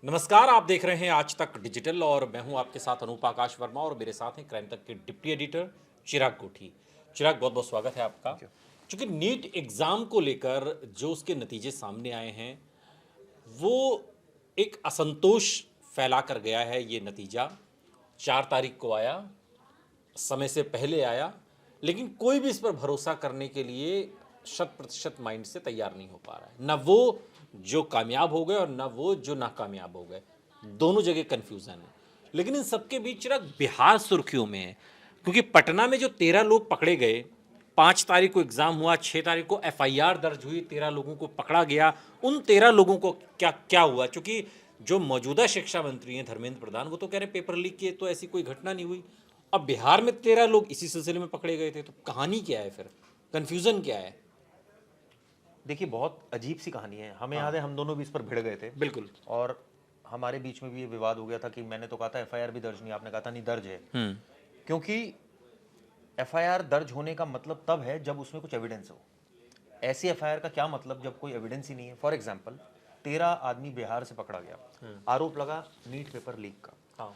नमस्कार, आप देख रहे हैं आज तक डिजिटल और मैं हूं आपके साथ अनूप आकाश वर्मा और मेरे साथ हैं क्राइम तक के डिप्टी एडिटर चिराग कोठी। चिराग, बहुत बहुत स्वागत है आपका। क्योंकि नीट एग्ज़ाम को लेकर जो उसके नतीजे सामने आए हैं वो एक असंतोष फैला कर गया है। ये नतीजा 4 तारीख को आया, समय से पहले आया, लेकिन कोई भी इस पर भरोसा करने के लिए 100% माइंड से तैयार नहीं हो पा रहा है। न वो जो कामयाब हो गए और न वो जो नाकामयाब हो गए, दोनों जगह कन्फ्यूज़न है। लेकिन इन सबके बीच चिराग, बिहार सुर्खियों में है, क्योंकि पटना में जो 13 लोग पकड़े गए, 5 तारीख को एग्ज़ाम हुआ, 6 तारीख को FIR दर्ज हुई, 13 लोगों को पकड़ा गया। उन 13 लोगों को क्या क्या हुआ? क्योंकि जो मौजूदा शिक्षा मंत्री हैं धर्मेंद्र प्रधान, वो तो कह रहे पेपर लीक किए, तो ऐसी कोई घटना नहीं हुई। अब बिहार में 13 लोग इसी सिलसिले में पकड़े गए थे, तो कहानी क्या है फिर? कन्फ्यूज़न क्या है? देखिए, बहुत अजीब सी कहानी है। हमें याद है हम दोनों भी इस पर भिड़ गए थे। बिल्कुल। और हमारे बीच में भी ये विवाद हो गया था कि मैंने तो कहा था FIR भी दर्ज नहीं, आपने कहा था नहीं दर्ज है। क्योंकि FIR दर्ज होने का मतलब तब है जब उसमें कुछ एविडेंस हो। ऐसी FIR का क्या मतलब जब कोई एविडेंस ही नहीं है? फॉर एग्जाम्पल, 13 आदमी बिहार से पकड़ा गया, आरोप लगा नीट पेपर लीक का। हाँ।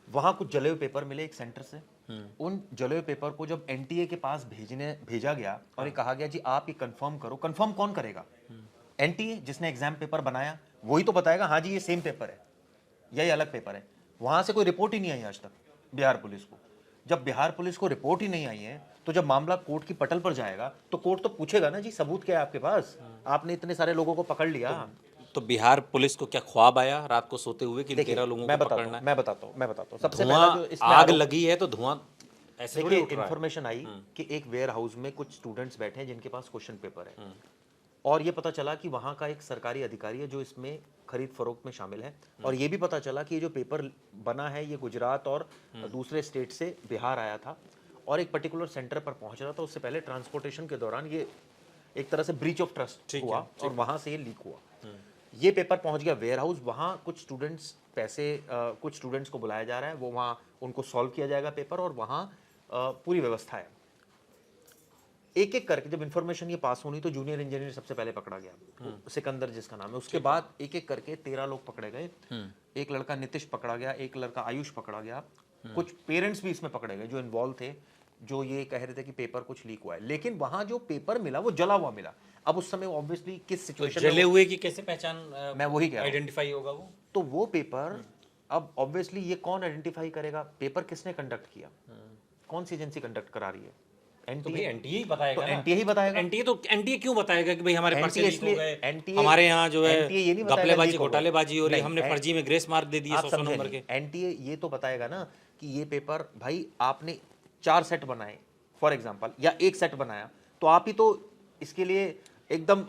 वहां कुछ जले हुए पेपर मिले एक सेंटर से। उन जले हुए पेपर को जब NTA के पास भेजा गया और ये कहा गया जी आप ये कंफर्म करो। कंफर्म कौन करेगा? NTA, जिसने एग्जाम पेपर बनाया, वही तो बताएगा हाँ जी ये सेम पेपर है या ये अलग पेपर है। वहां से कोई रिपोर्ट ही नहीं आई आज तक बिहार पुलिस को। जब बिहार पुलिस को रिपोर्ट ही नहीं आई है तो जब मामला कोर्ट की पटल पर जाएगा तो कोर्ट तो पूछेगा ना जी सबूत क्या है आपके पास, आपने इतने सारे लोगों को पकड़ लिया। तो बिहार पुलिस को क्या ख्वाब आया रात को सोते हुए कि इन 13 लोगों को पकड़ना है? मैं बताता हूँ। सबसे पहला जो इसमें आग लगी है तो धुआं ऐसे थोड़ी देखिए, उठ रहा है। इन्फॉर्मेशन आई कि एक वेयर हाउस में कुछ स्टूडेंट्स बैठे हैं जिनके पास क्वेश्चन पेपर है। और ये पता चला कि वहाँ का एक सरकारी अधिकारी है जो इसमें खरीद फरोख्त में शामिल है। और ये भी पता चला कि ये जो पेपर बना है ये गुजरात और दूसरे स्टेट से बिहार आया था और एक पर्टिकुलर सेंटर पर पहुंच रहा था। उससे पहले ट्रांसपोर्टेशन के दौरान ये एक तरह से ब्रीच ऑफ ट्रस्ट हुआ और वहां से ये लीक हुआ। ये पेपर पहुंच गया वेयर हाउस। वहाँ कुछ स्टूडेंट्स कुछ स्टूडेंट्स को बुलाया जा रहा है, वो वहाँ उनको सॉल्व किया जाएगा पेपर और वहाँ पूरी व्यवस्था है। एक एक करके जब इन्फॉर्मेशन ये पास होनी तो जूनियर इंजीनियर सबसे पहले पकड़ा गया, सिकंदर जिसका नाम है। उसके बाद एक एक करके 13 लोग पकड़े गए। एक लड़का नीतीश पकड़ा गया, एक लड़का आयुष पकड़ा गया। कुछ पेरेंट्स भी इसमें पकड़े गए जो इन्वॉल्व थे, जो ये कह रहे थे कि पेपर कुछ लीक हुआ है। लेकिन वहां जो पेपर मिला वो जला हुआ मिला। अब उस समय ऑब्वियसली किस सिचुएशन जले हुए की कैसे पहचान मैं वही कह रहा हूं, आइडेंटिफाई होगा वो? तो वो पेपर अब ऑब्वियसली ये कौन आइडेंटिफाई करेगा? पेपर किसने कंडक्ट किया, कौन सी एजेंसी कंडक्ट करा रही है? तो भाई एनटीए ही बताएगा तो ना। NTA ही बताएगा। एनटीए क्यों बताएगा कि भाई हमारे पर्चे लीक हो गए, NTA हमारे यहाँ जो है NTA ये नहीं बताएगा घपलेबाजी लीक हो गए। घोटालेबाजी हो रही है, नहीं, हमने फर्जी में ग्रेस मार्क दे दिए आप 100 समझे नंबर के। नहीं। NTA ये तो बताएगा ना कि ये पेपर भाई आपने 4 सेट बनाए फॉर एग्जांपल, या एक सेट बनाया, तो आप ही तो इसके लिए एकदम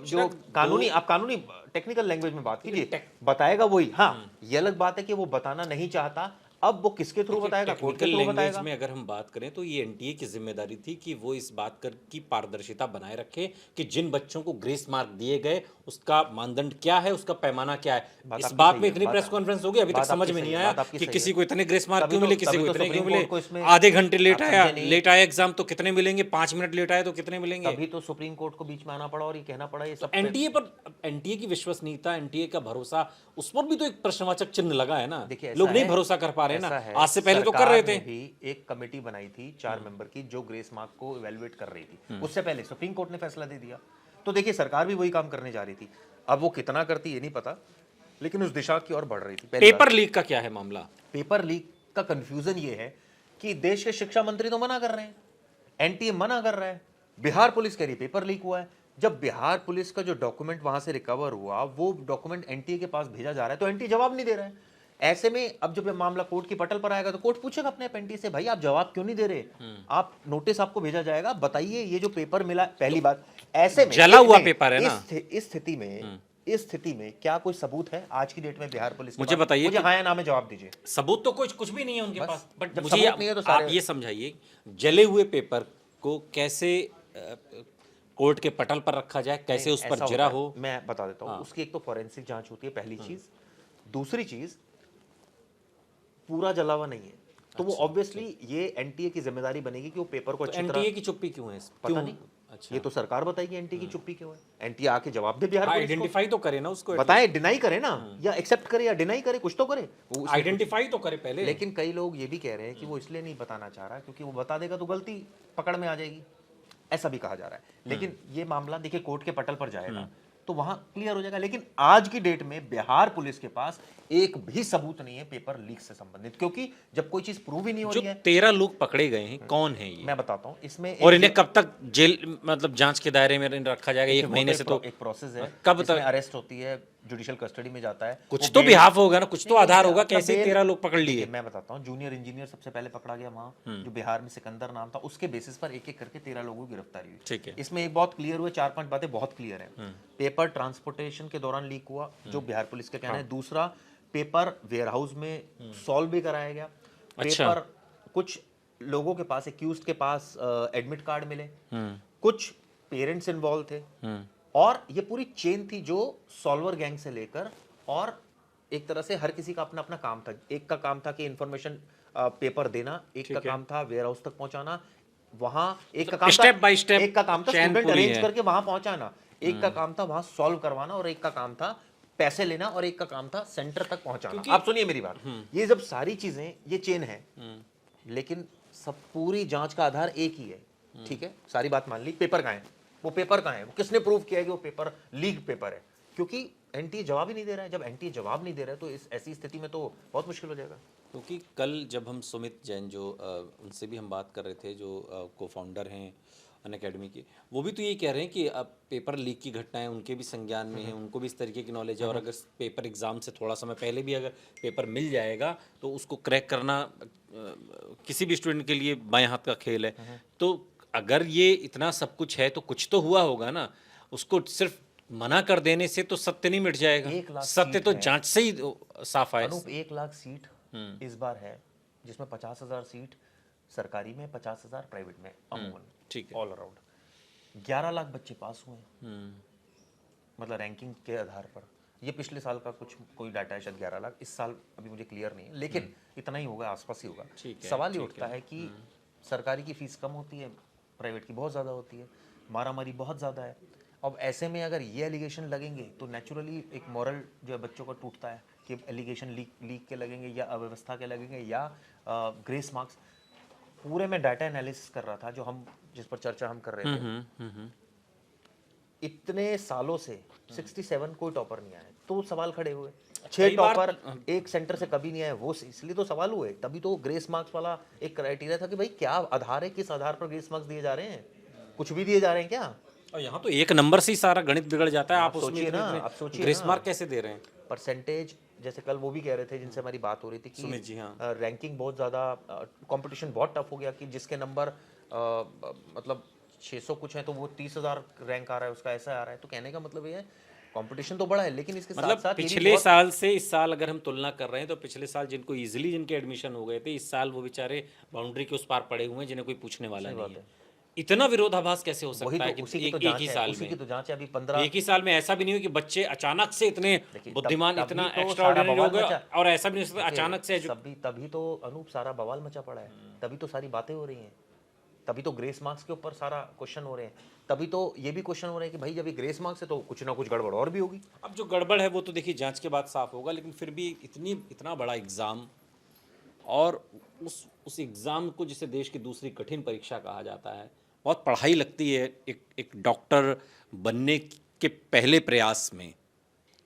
जो कानूनी, आप कानूनी टेक्निकल लैंग्वेज में बात कीजिए, बताएगा वही। हाँ, ये अलग बात है कि वो बताना नहीं चाहता। अब वो किसके थ्रू बताएगा? कोर्ट के थ्रू बताएगा। में अगर हम बात करें तो ये एनटीए की जिम्मेदारी थी कि वो इस बात की पारदर्शिता बनाए रखे कि जिन बच्चों को ग्रेस मार्क दिए गए उसका मानदंड क्या है, उसका पैमाना क्या है। इस बात में इतनी प्रेस कॉन्फ्रेंस होगी, अभी तक समझ में नहीं आया कि किसी को इतने ग्रेस मार्क क्यों मिले, किसी को इतने क्यों मिले। आधे घंटे लेट आया एग्जाम तो कितने मिलेंगे, 5 मिनट लेट आया तो कितने मिलेंगे। अभी तो सुप्रीम कोर्ट को बीच में आना पड़ा और ये कहना पड़ा ये सब। एनटीए की विश्वसनीयता, एनटीए का भरोसा, उस पर भी तो एक प्रश्नवाचक चिन्ह लगा है ना। देखिए, लोग नहीं भरोसा कर पा रहे ना। आज से पहले तो कर रहे थे। भी एक कमेटी बनाई थी 4 मेंबर की जो ग्रेस मार्क को इवैल्यूएट कर रही थी। उससे पहले सुप्रीम कोर्ट ने फैसला दे दिया। तो देखिए, सरकार भी वही काम करने जा रही थी। अब वो कितना करती ये नहीं पता, लेकिन उस दिशा की ओर बढ़ रही थी। पेपर लीक का क्या है मामला? पेपर लीक का कंफ्यूजन ये है कि देश के शिक्षा मंत्री तो मना कर रहे हैं, NTA मना कर रहा है, बिहार पुलिस कह रही पेपर लीक हुआ है। जब बिहार पुलिस का जो डॉक्यूमेंट वहां से रिकवर हुआ वो डॉक्यूमेंट NTA के पास भेजा जा रहा है तो NTA जवाब नहीं दे रहा है। ऐसे में अब जब ये मामला कोर्ट की पटल पर आएगा तो कोर्ट पूछेगा अपने NTA से, भाई आप जवाब क्यों नहीं दे रहे? आप नोटिस आपको भेजा जाएगा, बताइए ये जो पेपर मिला। पहली बात, ऐसे में जला हुआ पेपर है ना। इस स्थिति में क्या कोई सबूत है आज की डेट में बिहार पुलिस? मुझे बताइए, मुझे हाँ या ना में जवाब दीजिए। सबूत तो कुछ भी नहीं है उनके पास। बट मुझे नहीं है तो आप ये समझाइए, जले हुए पेपर को कैसे कोर्ट के पटल पर रखा जाए, कैसे उस पर जरा हो? मैं बता देता हूँ। उसकी एक तो फॉरेंसिक जांच होती है, पहली चीज। दूसरी चीज, पूरा जला हुआ नहीं है तो वो ऑब्वियसली ये NTA की जिम्मेदारी बनेगी कि वो पेपर को अच्छी तरह। NTA की चुप्पी क्यों है? पता नहीं, अच्छा। ये तो सरकार बताएगी एनटी की चुप्पी क्यों है। एनटी आके जवाब दे बिहार पुलिस को, आइडेंटिफाई तो करे ना उसको, बताए, डिनाई करे ना, या एक्सेप्ट करे या डिनाई करे, कुछ तो करे वो उसमें आइडेंटिफाई तो करे पहले। लेकिन कई लोग ये भी कह रहे हैं कि वो इसलिए नहीं बताना चाह रहा क्योंकि वो बता देगा तो गलती पकड़ में आ जाएगी, ऐसा भी कहा जा रहा है। लेकिन ये मामला देखिए कोर्ट के पटल पर जाएगा तो वहां क्लियर हो जाएगा। लेकिन आज की डेट में बिहार पुलिस के पास एक भी सबूत नहीं है पेपर लीक से संबंधित, क्योंकि जब कोई चीज प्रूव ही नहीं हो जो रही है। 13 लोग पकड़े गए हैं, कौन है ये? मैं बताता हूं इसमें और इन्हें कब तक जेल, मतलब जांच के दायरे में रखा जाएगा? एक महीने से तो एक प्रोसेस है, कब इसमें तक? अरेस्ट होती है, जुडिशियल कस्टडी में जाता है, कुछ वो तो बेल- बिहाफ होगा ना, कुछ तो नहीं, आधार नहीं, होगा, अपना कैसे बेल- 13 लोग पकड़ लिए? देखिए, मैं बताता हूँ, जूनियर इंजीनियर सबसे पहले पकड़ा गया वहाँ, जो बिहार में सिकंदर नाम था, उसके बेसिस पर एक एक करके 13 लोगों की गिरफ्तारी हुई। ठीक है। इसमें एक बहुत क्लियर हुए, 4-5 बातें बहुत क्लियर है। पेपर ट्रांसपोर्टेशन के दौरान लीक हुआ, जो बिहार पुलिस का कहना है। दूसरा, पेपर वेयर हाउस में सॉल्व भी कराया गया। अच्छा। पेपर कुछ लोगों के पास, एक्यूज्ड के पास एडमिट कार्ड मिले, कुछ पेरेंट्स इन्वॉल्व थे, और ये पूरी चेन थी जो सॉल्वर गैंग से लेकर, और एक तरह से हर किसी का अपना अपना काम था। एक का काम था कि इंफॉर्मेशन पेपर देना, एक का काम था वेयर हाउस तक पहुंचाना, वहां एक का काम स्टेप था, बाय स्टेप एक का काम था चैन स्टूडेंट पूरी अरेंज है। करके वहां पहुंचाना, एक का काम था वहां सॉल्व करवाना, और एक का काम था पैसे लेना, और एक का काम था सेंटर तक पहुंचाना। आप सुनिए मेरी बात, ये जब सारी चीजें, ये चेन है, लेकिन सब पूरी जांच का आधार एक ही है। ठीक है, सारी बात मान ली, पेपर कहाँ है, वो पेपर कहाँ है, वो किसने प्रूव किया है कि वो पेपर लीक पेपर है? क्योंकि एनटीए जवाब ही नहीं दे रहा है। जब एनटीए जवाब नहीं दे रहा है तो इस ऐसी स्थिति में तो बहुत मुश्किल हो जाएगा। क्योंकि कल जब हम सुमित जैन जो उनसे भी हम बात कर रहे थे, जो को फाउंडर हैं अनअकैडमी के, वो भी तो यही कह रहे हैं कि अब पेपर लीक की घटनाएं उनके भी संज्ञान में है, उनको भी इस तरीके की नॉलेज है, और अगर पेपर एग्जाम से थोड़ा समय पहले भी अगर पेपर मिल जाएगा तो उसको क्रैक करना किसी भी स्टूडेंट के लिए बाएं हाथ का खेल है। तो अगर ये इतना सब कुछ है तो कुछ तो हुआ होगा ना। उसको सिर्फ मना कर देने से तो सत्य नहीं मिट 1 जाएगा, लाख सत्य सीट तो है। जांच से ही साफ आए। अनूप, 1 लाख सीट इस बार है, जिसमें 50,000 सीट सरकारी में, 50,000 प्राइवेट में, अमूमन ठीक है। ऑल अराउंड 11 लाख बच्चे पास हुए हैं, मतलब रैंकिंग के आधार पर। ये पिछले साल का कुछ कोई डाटा है, शायद 11 लाख। इस साल अभी मुझे क्लियर नहीं है, लेकिन इतना ही होगा, आसपास ही होगा। ठीक है, सवाल ये उठता है कि सरकारी की फीस कम होती है, प्राइवेट की बहुत ज़्यादा होती है, मारामारी बहुत ज़्यादा है। अब ऐसे में अगर ये एलिगेशन लगेंगे तो नेचुरली एक मॉरल जो है बच्चों का टूटता है कि एलिगेशन लीक के लगेंगे, या अव्यवस्था के लगेंगे, या ग्रेस मार्क्स। पूरे में डाटा एनालिसिस कर रहा था, जो हम जिस पर चर्चा हम कर रहे थे, इतने सालों से 67 कोई टॉपर नहीं आया, तो सवाल खड़े हुए। 6 टॉपर एक सेंटर से कभी नहीं आए, वो इसलिए तो सवाल हुए। तभी तो ग्रेस मार्क्स वाला एक क्राइटेरिया था कि भाई क्या आधार है, किस आधार पर ग्रेस मार्क्स दिए जा रहे हैं, कुछ भी दिए जा रहे हैं क्या? और यहाँ तो एक नंबर से ही सारा गणित बिगड़ जाता है। आप उसमें सोचिए ना, आप सोचिए ग्रेस ना। मार्क कैसे दे रहे हैं? परसेंटेज, जैसे कल वो भी कह रहे थे जिनसे हमारी बात हो रही थी सुमित जी, हाँ। कि रैंकिंग बहुत ज़्यादा, कंपटीशन बहुत टफ हो गया, कि जिसके नंबर मतलब 600 कुछ है तो वो 30,000 रैंक आ रहा है उसका, ऐसा आ रहा है। तो कहने का मतलब ये है कंपटीशन तो बड़ा है, लेकिन इसके मतलब साथ साथ पिछले साल से इस साल अगर हम तुलना कर रहे हैं तो पिछले साल जिनको इजीली जिनके एडमिशन हो गए थे, इस साल वो बेचारे बाउंड्री के उस पार पड़े हुए हैं, जिन्हें कोई पूछने वाला नहीं है। इतना विरोधाभास कैसे हो वही सकता है तो, कि उसी की एक तो एक जांच ही है, साल उसी की में? तो जांच है। अभी 15 एक ही साल में ऐसा भी नहीं हो कि बच्चे अचानक से इतने देखिए, बुद्धिमान, तभी इतना तो एक्स्ट्राऑर्डिनरी सारा हो बवाल गए, मचा। और ऐसा भी नहीं हो सकता अचानक से तभी तो अनूप सारा बवाल मचा पड़ा है, तभी तो सारी बातें हो रही हैं, तभी तो ग्रेस मार्क्स के ऊपर सारा क्वेश्चन हो रहे हैं, तभी तो ये भी क्वेश्चन हो रहे हैं कि भाई जब ये ग्रेस मार्क्स है तो कुछ ना कुछ गड़बड़ और भी होगी। अब जो गड़बड़ है वो तो देखिए जांच के बाद साफ होगा, लेकिन फिर भी इतना बड़ा एग्जाम, और उस एग्जाम को जिसे देश की दूसरी कठिन परीक्षा कहा जाता है, बहुत पढ़ाई लगती है। एक डॉक्टर बनने के पहले प्रयास में,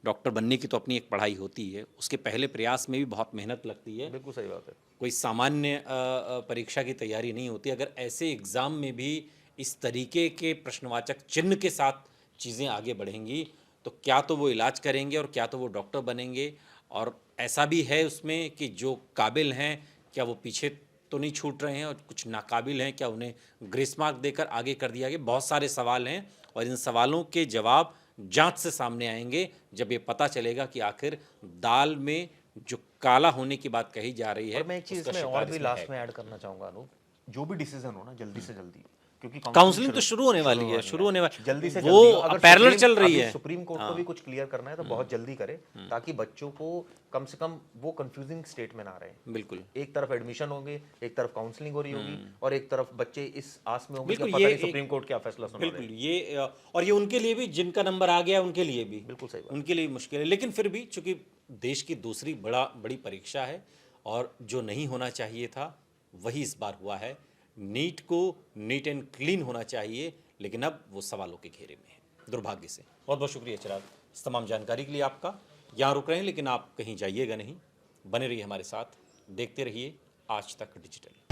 डॉक्टर बनने की तो अपनी एक पढ़ाई होती है, उसके पहले प्रयास में भी बहुत मेहनत लगती है। बिल्कुल सही बात है। कोई सामान्य परीक्षा की तैयारी नहीं होती। अगर ऐसे एग्ज़ाम में भी इस तरीके के प्रश्नवाचक चिन्ह के साथ चीज़ें आगे बढ़ेंगी तो क्या तो वो इलाज करेंगे और क्या तो वो डॉक्टर बनेंगे। और ऐसा भी है उसमें कि जो काबिल हैं क्या वो पीछे तो नहीं छूट रहे हैं, और कुछ नाकाबिल हैं क्या उन्हें ग्रेस मार्क देकर आगे कर दिया गया। बहुत सारे सवाल हैं, और इन सवालों के जवाब जांच से सामने आएंगे जब ये पता चलेगा कि आखिर दाल में जो काला होने की बात कही जा रही है। और मैं एक चीज़ उसका इसमें शिकार और भी इसमें लास्ट है। में ऐड करना चाहूँगा अनूप, जो भी डिसीजन हो ना, जल्दी से जल्दी क्योंकि काउंसलिंग तो शुरू होने वाली है, शुरू होने वाली, जल्दी से वो जल्दी अगर पैरेलल सुप्रीम- चल रही अभी है। सुप्रीम कोर्ट को भी कुछ क्लियर करना है तो बहुत जल्दी करे, ताकि बच्चों को कम से कम वो कंफ्यूजिंग स्टेट में ना रहे। बिल्कुल एक तरफ एडमिशन होंगे, एक तरफ काउंसलिंग हो रही होगी, और एक तरफ बच्चे इस आस में होंगे कि बिल्कुल, पता ये नहीं सुप्रीम कोर्ट क्या फैसला सुना बिल्कुल रहे। ये और ये उनके लिए भी, जिनका नंबर आ गया उनके लिए भी, बिल्कुल सही बात। उनके लिए मुश्किल है। लेकिन फिर भी चूंकि देश की दूसरी बड़ी परीक्षा है और जो नहीं होना चाहिए था वही इस बार हुआ है। नीट को नीट एंड क्लीन होना चाहिए, लेकिन अब वो सवालों के घेरे में है, दुर्भाग्य से। बहुत बहुत शुक्रिया चिराग, इस तमाम जानकारी के लिए आपका। यहाँ रुक रहे हैं लेकिन आप कहीं जाइएगा नहीं, बने रहिए हमारे साथ, देखते रहिए आज तक डिजिटल।